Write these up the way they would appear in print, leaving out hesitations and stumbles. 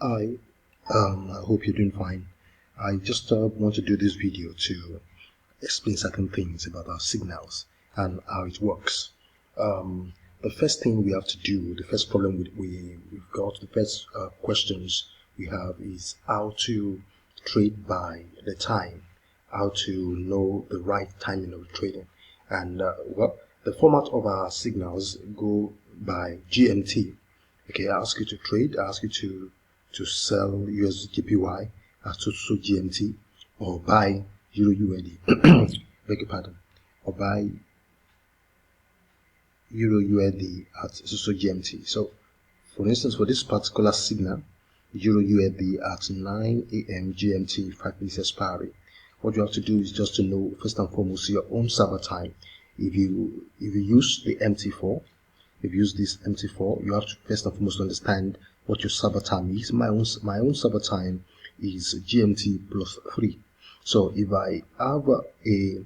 I hope you're doing fine. I just want to do this video to explain certain things about our signals and how it works. The first thing we have to do, the first problem we've got, the first questions we have is how to trade by the time, how to know the right timing of trading. And the format of our signals go by GMT. Okay, I ask you to trade, I ask you to sell USDJPY at so GMT, or buy Euro USD, beg your pardon, or buy Euro USD at so GMT. So, for instance, for this particular signal, Euro USD at 9 a.m. GMT, 5 minutes expiry, what you have to do is just to know first and foremost your own server time. If you use the MT4, if you use this MT4, you have to first and foremost understand what your server time is. My own server time is GMT plus 3. So if I have a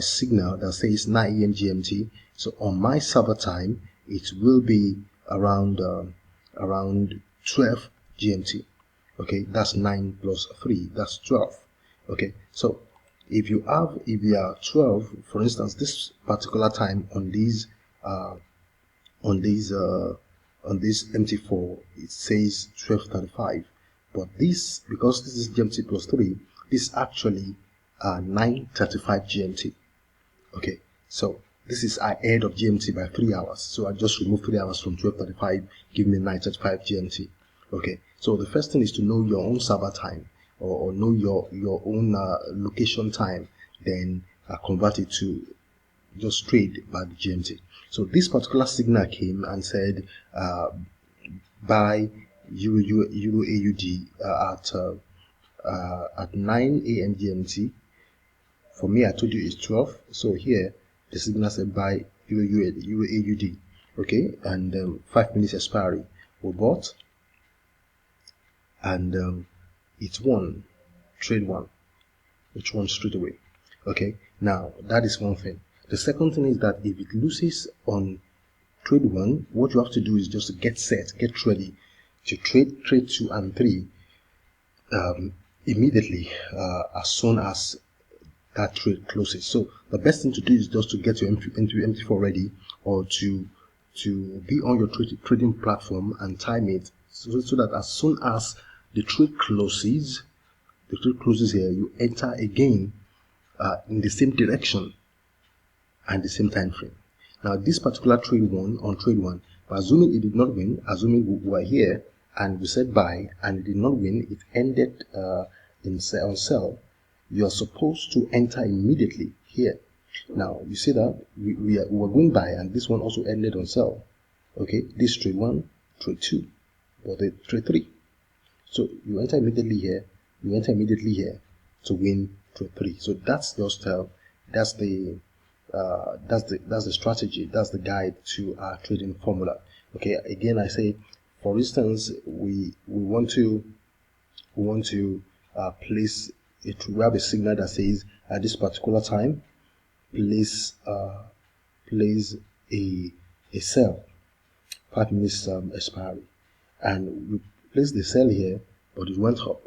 signal that says 9 a.m. GMT, so on my server time it will be around 12 GMT. Okay, that's 9 plus 3, that's 12. Okay, so if you are 12, for instance, this particular time on these on this MT4 it says 12:35, but this, because this is GMT plus 3, this is actually 9:35 GMT. Okay, so this is ahead of GMT by 3 hours, so I just remove 3 hours from 12:35, give me 9:35 GMT. Okay, so the first thing is to know your own server time, or know your own location time, then convert it to just trade by the GMT. So this particular signal came and said buy Euro AUD at 9 a.m. GMT. For me, I told you it's 12. So here the signal said buy Euro AUD. Okay, and 5 minutes expiry. We bought, and it's won, trade one, which won straight away. Okay, now that is one thing. The second thing is that if it loses on trade 1, what you have to do is just to get set, get ready to trade 2 and 3 immediately as soon as that trade closes. So the best thing to do is just to get your MT4 ready, or to be on your trading platform and time it so that as soon as the trade closes here, you enter again in the same direction and the same time frame. Now this particular trade one, assuming it did not win, assuming we were here and we said buy and it did not win, it ended on sell, you are supposed to enter immediately here. Now you see that we were going buy, and this one also ended on sell. Okay, this trade 1, trade 2, but the trade 3. So you enter immediately here, you enter immediately here to win trade 3. So that's just that's the strategy, that's the guide to our trading formula. Okay, again I say, for instance, we want to place it. We have a signal that says at this particular time place a sell, 5 minutes expiry, and we place the sell here, but it went up.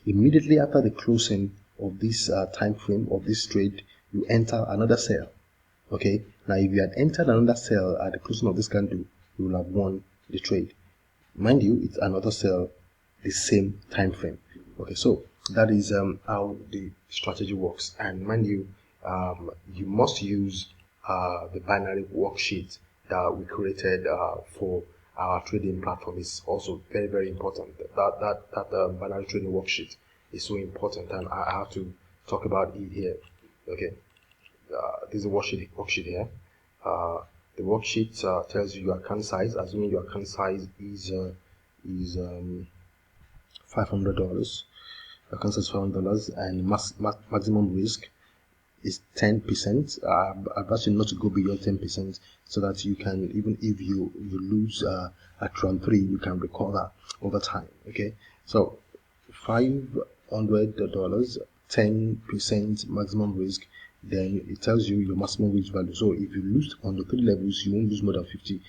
Immediately after the closing of this time frame of this trade, you enter another sell. Okay, now if you had entered another sell at the closing of this candle, you will have won the trade. Mind you, it's another sell the same time frame. Okay, so that is how the strategy works. And mind you, you must use the binary worksheet that we created for our trading platform. Is also very, very important. That binary trading worksheet is so important, and I have to talk about it here. Okay. There's a worksheet here. The worksheet tells you your account size, assuming your account size is $500. Account size $500, and maximum risk is 10%. I've actually not to go beyond 10%, so that you can, even if you lose at round 3, you can recover over time. Okay, so $500, 10% maximum risk. Then it tells you your maximum risk value. So if you lose on the 3 levels, you won't lose more than $50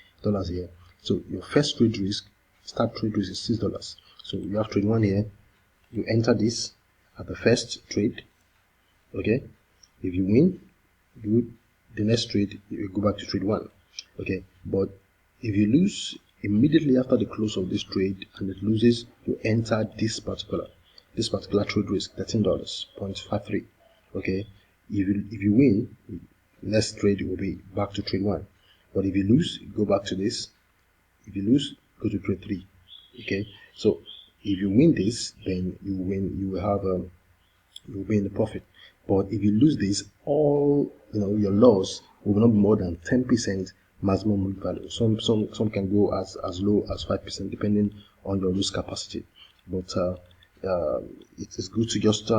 here. So your first trade risk, start trade risk, is $6. So you have trade 1 here, you enter this at the first trade, okay? If you win, you the next trade, you go back to trade 1, okay? But if you lose immediately after the close of this trade and it loses, you enter this particular trade risk, $13.53, okay? If you win, next trade will be back to trade 1. But if you lose, go back to this. If you lose, go to trade 3. Okay, so if you win this, then you win. You will have you will be in the profit. But if you lose this, all your loss will not be more than 10% maximum risk value. Some can go as low as 5% depending on your risk capacity. But it is good to just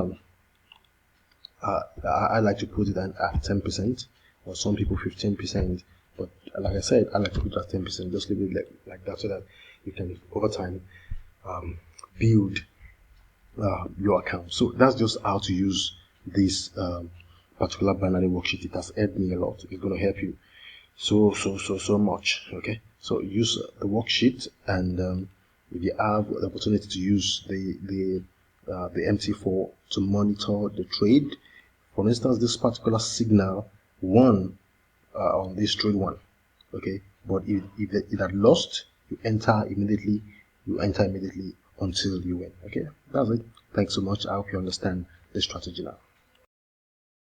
I like to put it at 10%, or some people 15%. But like I said, I like to put it at 10%. Just leave it like that so that you can over time build your account. So that's just how to use this particular binary worksheet. It has helped me a lot. It's going to help you so much. Okay, so use the worksheet, and if you have the opportunity to use the MT4 to monitor the trade. For instance, this particular signal won on this trade 1, okay, but if it had lost, you enter immediately until you win. Okay, that's it. Thanks so much. I hope you understand the strategy now.